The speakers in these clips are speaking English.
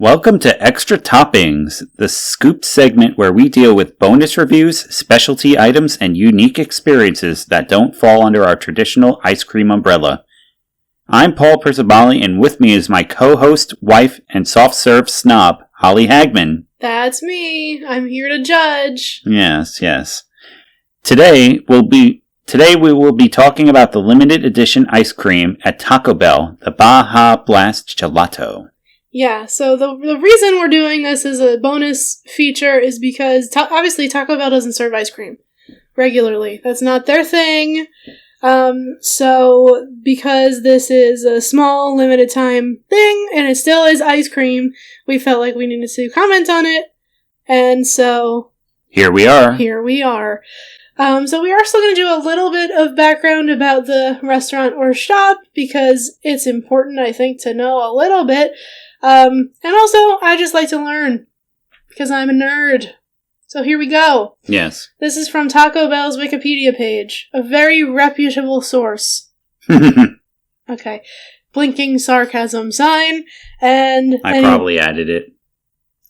Welcome to Extra Toppings, the scoop segment where we deal with bonus reviews, specialty items, and unique experiences that don't fall under our traditional ice cream umbrella. I'm Paul Percibali, and with me is my co-host, wife, and soft-serve snob, Holly Hagman. That's me. I'm here to judge. Yes. Today we will be talking about the limited edition ice cream at Taco Bell, the Baja Blast Gelato. Yeah, so the reason we're doing this as a bonus feature is because obviously Taco Bell doesn't serve ice cream regularly. That's not their thing. So because this is a small, limited time thing, and it still is ice cream, we felt like we needed to comment on it. And so Here we are. So we are still going to do a little bit of background about the restaurant or shop because it's important, I think, to know a little bit. And also, I just like to learn because I'm a nerd. So here we go. Yes. This is from Taco Bell's Wikipedia page, a very reputable sourse. Okay. Blinking sarcasm sign, and I probably added it.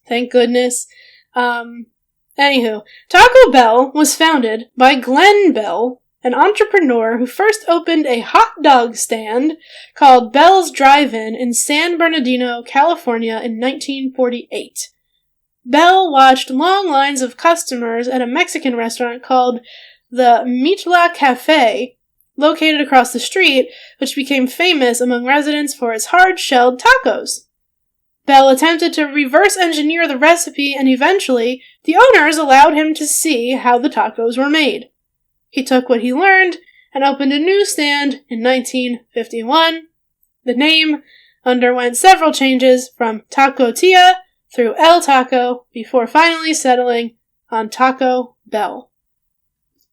Thank goodness. Anywho, Taco Bell was founded by Glenn Bell, an entrepreneur who first opened a hot dog stand called Bell's Drive-In in San Bernardino, California in 1948. Bell watched long lines of customers at a Mexican restaurant called the Mitla Cafe, located across the street, which became famous among residents for its hard-shelled tacos. Bell attempted to reverse engineer the recipe, and eventually, the owners allowed him to see how the tacos were made. He took what he learned and opened a new stand in 1951. The name underwent several changes from Taco Tia through El Taco before finally settling on Taco Bell.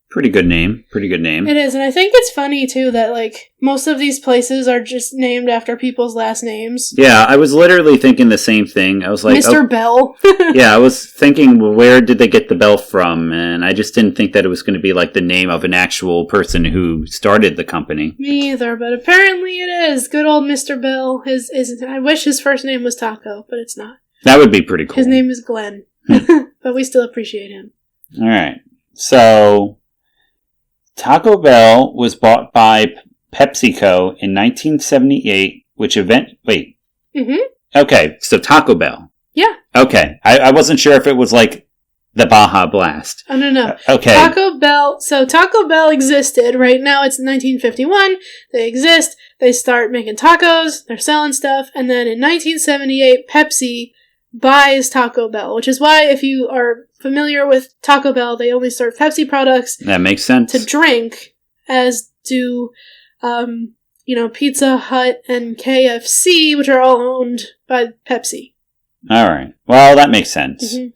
Pretty good name. It is, and I think it's funny, too, that, most of these places are just named after people's last names. Yeah, I was literally thinking the same thing. I was like, Mr. Bell. Yeah, I was thinking, well, where did they get the bell from? And I just didn't think that it was going to be, the name of an actual person who started the company. Me either, but apparently it is. Good old Mr. Bell. I wish his first name was Taco, but it's not. That would be pretty cool. His name is Glenn. But we still appreciate him. All right. So Taco Bell was bought by PepsiCo in 1978, Mm-hmm. Okay, so Taco Bell. Yeah. Okay, I wasn't sure if it was the Baja Blast. Oh, no. Okay. Taco Bell existed. Right now it's 1951. They exist. They start making tacos. They're selling stuff. And then in 1978, Pepsi buys Taco Bell, which is why if you are familiar with Taco Bell, they only serve Pepsi products. That makes sense. To drink, as do, Pizza Hut and KFC, which are all owned by Pepsi. All right. Well, that makes sense. Mm-hmm.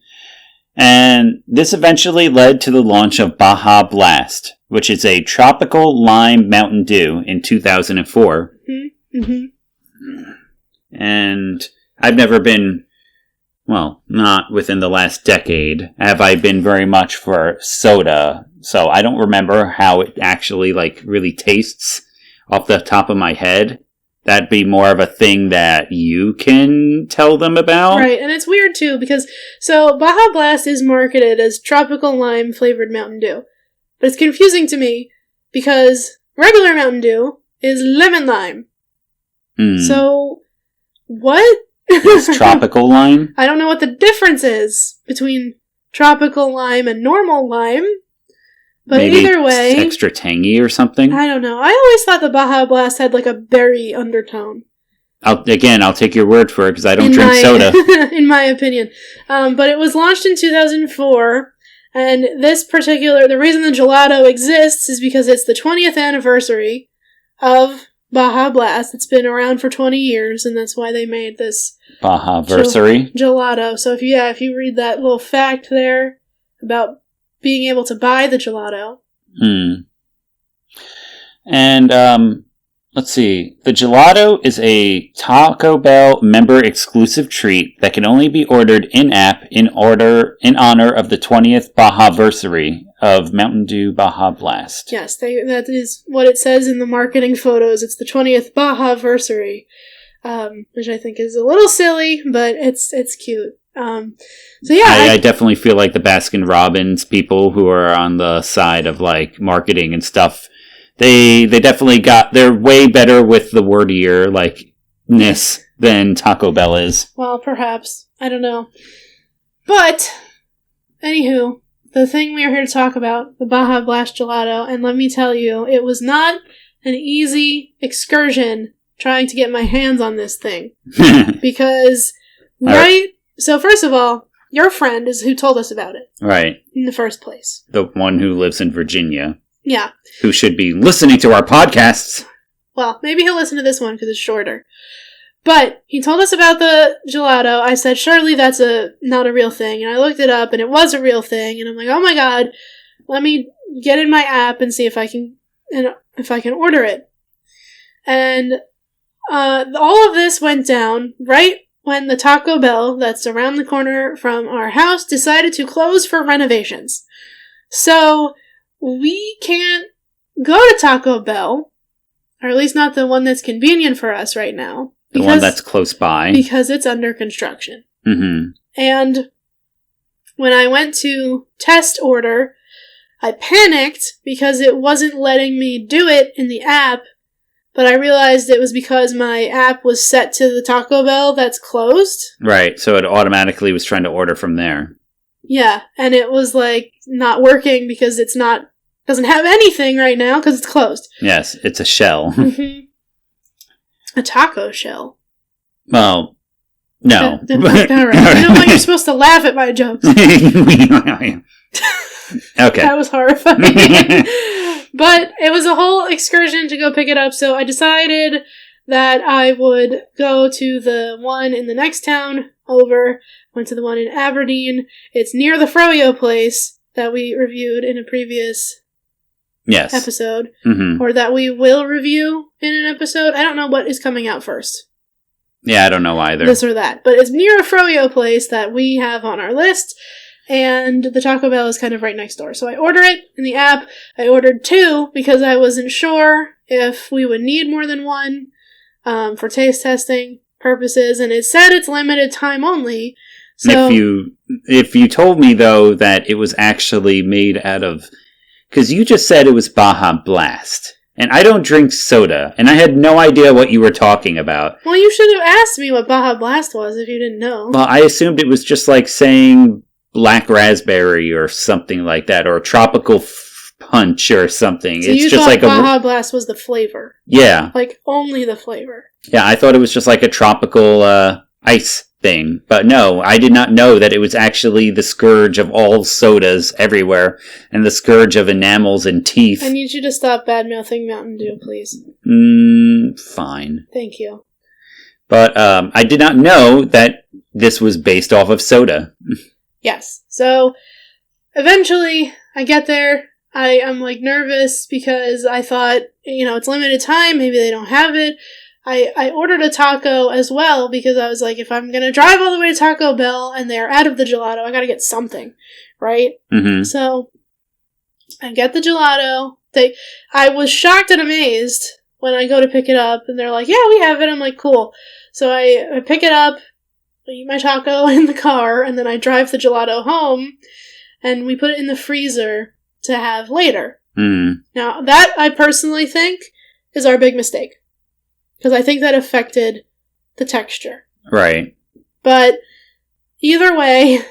And this eventually led to the launch of Baja Blast, which is a tropical lime Mountain Dew in 2004. Mm-hmm. And I've never been, not within the last decade, have I been very much for soda. So I don't remember how it actually, really tastes off the top of my head. That'd be more of a thing that you can tell them about. Right, and it's weird, too, because, Baja Blast is marketed as tropical lime flavored Mountain Dew. But it's confusing to me, because regular Mountain Dew is lemon lime. So, what? Is tropical lime? I don't know what the difference is between tropical lime and normal lime. But maybe either way, it's extra tangy or something. I don't know. I always thought the Baja Blast had a berry undertone. I'll take your word for it because I don't drink soda. In my opinion. But it was launched in 2004, and the reason the gelato exists is because it's the 20th anniversary of Baja Blast. It's been around for 20 years, and that's why they made this Bajaversary gelato. So if you read that little fact there about being able to buy the gelato. And, let's see. The gelato is a Taco Bell member-exclusive treat that can only be ordered in-app in honor of the 20th Bajaversary of Mountain Dew Baja Blast. Yes, that is what it says in the marketing photos. It's the 20th Bajaversary. which I think is a little silly, but it's cute. So yeah, I definitely feel like the Baskin Robbins people who are on the side of like marketing and stuff, they definitely they're way better with the wordier like ness than Taco Bell is. Well, perhaps. I don't know. But anywho, the thing we are here to talk about, the Baja Blast Gelato, and let me tell you, it was not an easy excursion trying to get my hands on this thing. Because, so first of all, your friend is who told us about it. Right. In the first place. The one who lives in Virginia. Yeah. Who should be listening to our podcasts. Well, maybe he'll listen to this one because it's shorter. But he told us about the gelato. I said, surely that's not a real thing. And I looked it up and it was a real thing. And I'm like, oh my god, let me get in my app and see if I can order it. And all of this went down right when the Taco Bell that's around the corner from our house decided to close for renovations. So we can't go to Taco Bell, or at least not the one that's convenient for us right now. The one that's close by. Because it's under construction. Mm-hmm. And when I went to test order, I panicked because it wasn't letting me do it in the app, but I realized it was because my app was set to the Taco Bell that's closed. Right, so it automatically was trying to order from there. Yeah, and it was like not working because doesn't have anything right now because it's closed. Yes, it's a shell. Mm-hmm. A taco shell. Well, no. All right. You know what? You're supposed to laugh at my jokes. Okay. That was horrifying. But it was a whole excursion to go pick it up, so I decided that I would go to the one in the next town over. Went to the one in Aberdeen. It's near the Froyo place that we reviewed in a previous episode, or that we will review in an episode. I don't know what is coming out first. Yeah, I don't know either. This or that. But it's near a Froyo place that we have on our list, and the Taco Bell is kind of right next door. So I order it in the app. I ordered 2 because I wasn't sure if we would need more than one for taste testing purposes, and it said it's limited time only. So if you told me, though, that it was actually made out of... Because you just said it was Baja Blast. And I don't drink soda. And I had no idea what you were talking about. Well, you should have asked me what Baja Blast was if you didn't know. Well, I assumed it was just like saying black raspberry or something like that. Or tropical punch or something. So it's you just thought like Baja Blast was the flavor? Yeah. Like, only the flavor? Yeah, I thought it was just like a tropical ice thing. But no, I did not know that it was actually the scourge of all sodas everywhere, and the scourge of enamels and teeth. I need you to stop bad-mouthing Mountain Dew, please. Fine. Thank you. But I did not know that this was based off of soda. Yes. So, eventually, I get there. I'm like nervous because I thought, it's limited time, maybe they don't have it. I ordered a taco as well because I was like, if I'm going to drive all the way to Taco Bell and they're out of the gelato, I got to get something, right? Mm-hmm. So I get the gelato. I was shocked and amazed when I go to pick it up and they're like, yeah, we have it. I'm like, cool. So I pick it up, I eat my taco in the car, and then I drive the gelato home and we put it in the freezer to have later. Mm. Now, that I personally think is our big mistake. Because I think that affected the texture. Right. But either way,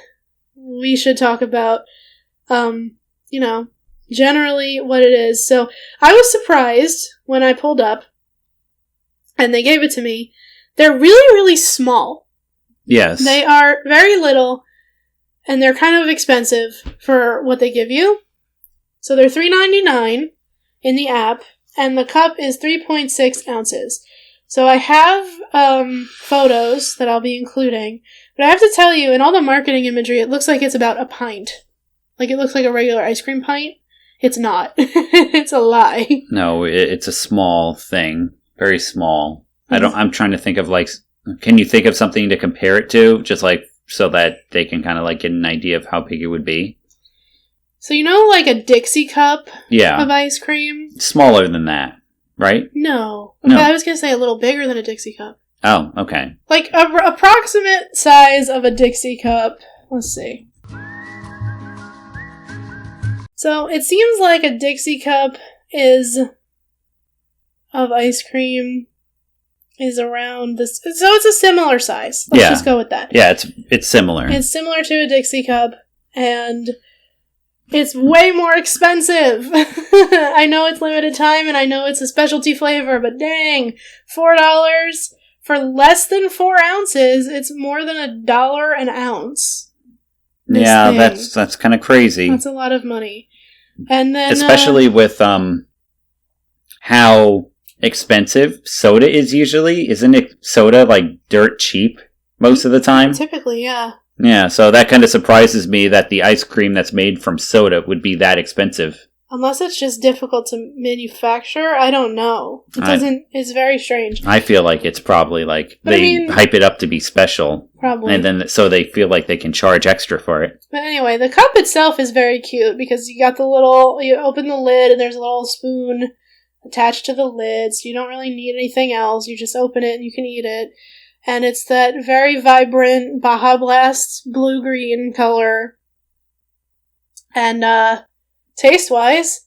we should talk about, generally what it is. So I was surprised when I pulled up and they gave it to me. They're really, really small. Yes. They are very little and they're kind of expensive for what they give you. So they're $3.99 in the app and the cup is 3.6 ounces. So I have photos that I'll be including, but I have to tell you, in all the marketing imagery, it looks like it's about a pint. Like it looks like a regular ice cream pint. It's not. It's a lie. No, it's a small thing. Very small. I'm trying to think of can you think of something to compare it to? Just so that they can kind of get an idea of how big it would be. So like a Dixie cup of ice cream? Smaller than that. Right? No. Okay, I was going to say a little bigger than a Dixie cup. Oh, okay. Like, approximate size of a Dixie cup. Let's see. So, it seems like a Dixie cup of ice cream is around this. So, it's a similar size. Let's just go with that. Yeah, it's similar. It's similar to a Dixie cup, and it's way more expensive. I know it's limited time, and I know it's a specialty flavor, but dang, $4 for less than 4 ounces. It's more than $1 an ounce. Yeah, that's kind of crazy. That's a lot of money. And then, especially with how expensive soda is usually. Isn't it soda like dirt cheap most of the time? Typically, yeah. Yeah, so that kind of surprises me that the ice cream that's made from soda would be that expensive. Unless it's just difficult to manufacture, I don't know. It's very strange. I feel like it's probably like they hype it up to be special. Probably. And then so they feel like they can charge extra for it. But anyway, the cup itself is very cute because you open the lid and there's a little spoon attached to the lid, so you don't really need anything else. You just open it and you can eat it. And it's that very vibrant Baja Blast blue-green color. And, taste-wise,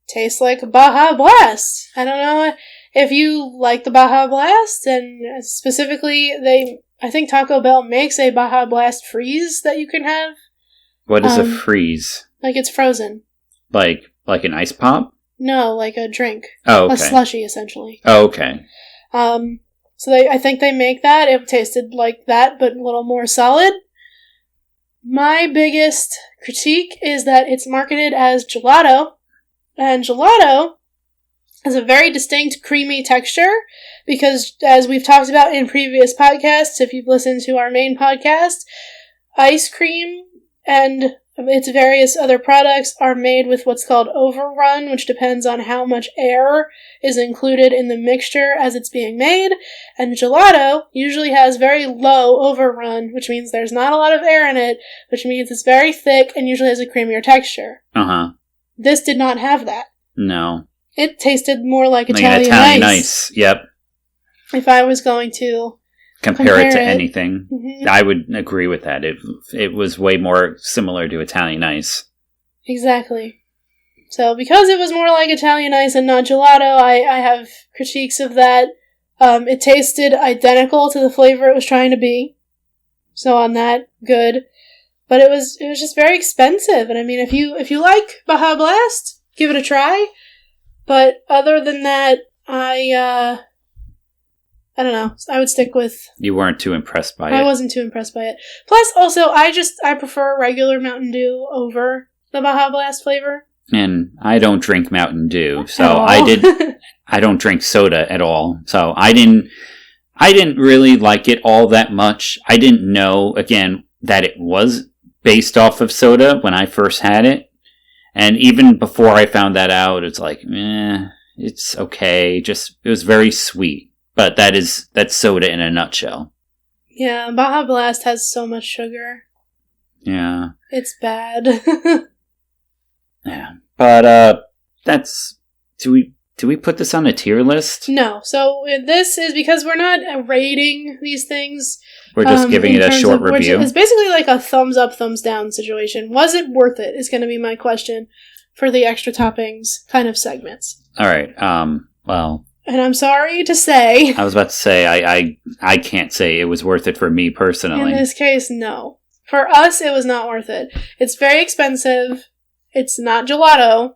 tastes like a Baja Blast. I don't know if you like the Baja Blast, and specifically, I think Taco Bell makes a Baja Blast freeze that you can have. What is a freeze? Like it's frozen. Like an ice pop? No, like a drink. Oh, okay. A slushie, essentially. Oh, okay. So I think they make that. It tasted like that, but a little more solid. My biggest critique is that it's marketed as gelato, and gelato has a very distinct creamy texture because, as we've talked about in previous podcasts, if you've listened to our main podcast, ice cream and its various other products are made with what's called overrun, which depends on how much air is included in the mixture as it's being made. And gelato usually has very low overrun, which means there's not a lot of air in it, which means it's very thick and usually has a creamier texture. Uh-huh. This did not have that. No. It tasted more like an Italian ice. Yep. If I was going to compare it to anything. Mm-hmm. I would agree with that. It was way more similar to Italian ice. Exactly. So because it was more like Italian ice and not gelato, I have critiques of that. It tasted identical to the flavor it was trying to be. So on that, good. But it was just very expensive. And I mean, if you like Baja Blast, give it a try. But other than that, I don't know. I would stick with... You weren't too impressed by it. I wasn't too impressed by it. Plus, also, I prefer regular Mountain Dew over the Baja Blast flavor. And I don't drink Mountain Dew, so I don't drink soda at all. So I didn't really like it all that much. I didn't know, again, that it was based off of soda when I first had it. And even before I found that out, it's like, it's okay. It was very sweet. But that's soda in a nutshell. Yeah, Baja Blast has so much sugar. Yeah. It's bad. Yeah. But do we put this on a tier list? No. So this is because we're not rating these things. We're just giving it a short review. It's basically like a thumbs up, thumbs down situation. Was it worth it? Is going to be my question for the extra toppings kind of segments. All right. Well. And I'm sorry to say... I was about to say, I can't say it was worth it for me personally. In this case, no. For us, it was not worth it. It's very expensive. It's not gelato.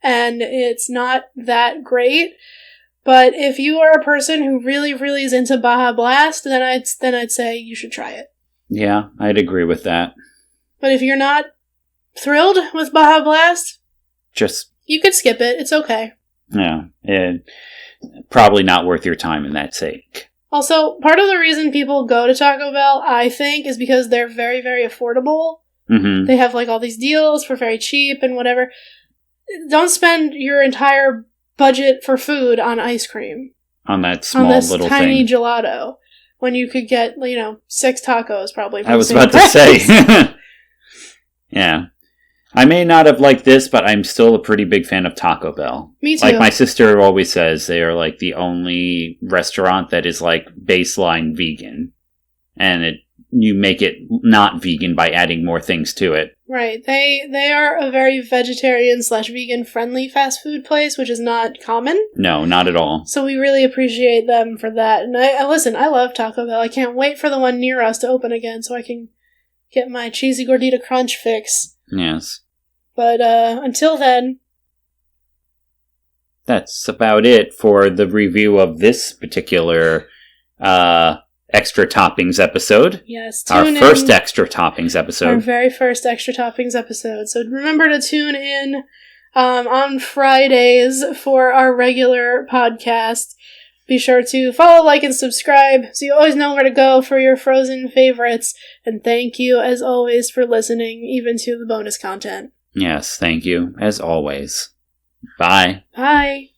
And it's not that great. But if you are a person who really, really is into Baja Blast, then I'd say you should try it. Yeah, I'd agree with that. But if you're not thrilled with Baja Blast... You could skip it. It's okay. Yeah, probably not worth your time in that sake. Also, part of the reason people go to Taco Bell, I think, is because they're very, very affordable. Mm-hmm. They have, like, all these deals for very cheap and whatever. Don't spend your entire budget for food on ice cream. On that small little thing. On this tiny gelato. When you could get, 6 tacos, probably. I was about to say. Yeah. I may not have liked this, but I'm still a pretty big fan of Taco Bell. Me too. Like my sister always says, they are like the only restaurant that is like baseline vegan. And you make it not vegan by adding more things to it. Right. They are a very vegetarian/vegan friendly fast food place, which is not common. No, not at all. So we really appreciate them for that. And I love Taco Bell. I can't wait for the one near us to open again so I can get my cheesy gordita crunch fix. Yes. But until then... That's about it for the review of this particular Extra Toppings episode. Yes, our first Extra Toppings episode. Our very first Extra Toppings episode. So remember to tune in on Fridays for our regular podcast. Be sure to follow, like, and subscribe so you always know where to go for your Frozen favorites. And thank you, as always, for listening, even to the bonus content. Yes, thank you, as always. Bye. Bye.